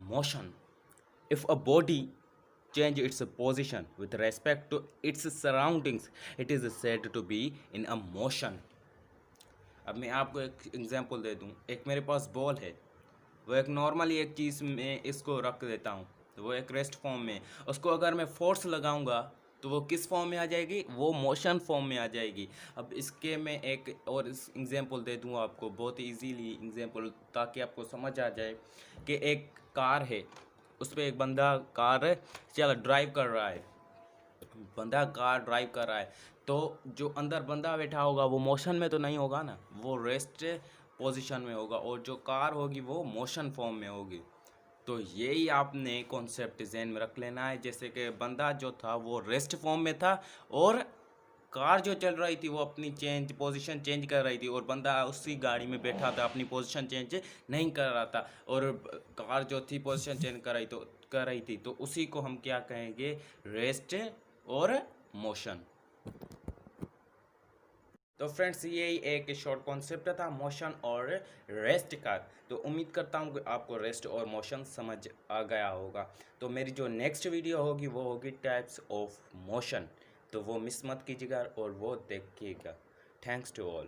Motion. If a body change its position with respect to its surroundings, it is said to be in a motion. अब मैं आपको एक example दे दूं, एक मेरे पास बॉल है, वो एक नॉर्मली एक चीज़ में इसको रख देता हूँ, तो वो एक रेस्ट फॉर्म में, उसको अगर मैं फोर्स लगाऊंगा तो वो किस फॉर्म में आ जाएगी, वो मोशन फॉर्म में आ जाएगी। अब इसके मैं एक और एग्जांपल दे दूँ आपको, बहुत इजीली एग्जांपल, ताकि आपको समझ आ जाए कि एक कार है, उस पर एक बंदा कार चल ड्राइव कर रहा है, बंदा कार ड्राइव कर रहा है, तो जो अंदर बंदा बैठा होगा वो मोशन में तो नहीं होगा ना, वो रेस्ट पोजीशन में होगा, और जो कार होगी वो मोशन फॉर्म में होगी। तो यही आपने कॉन्सेप्ट जहन में रख लेना है, जैसे कि बंदा जो था वो रेस्ट फॉर्म में था, और कार जो चल रही थी वो अपनी पोजीशन चेंज कर रही थी, और बंदा उसी गाड़ी में बैठा था, अपनी पोजीशन चेंज नहीं कर रहा था, और कार जो थी पोजीशन चेंज कर रही थी, तो उसी को हम क्या कहेंगे, रेस्ट और मोशन। तो फ्रेंड्स, यही एक शॉर्ट कॉन्सेप्ट था मोशन और रेस्ट का। तो उम्मीद करता हूँ कि आपको रेस्ट और मोशन समझ आ गया होगा। तो मेरी जो नेक्स्ट वीडियो होगी वो होगी टाइप्स ऑफ मोशन, तो वो मिस मत कीजिएगा और वो देखिएगा। Thanks to all.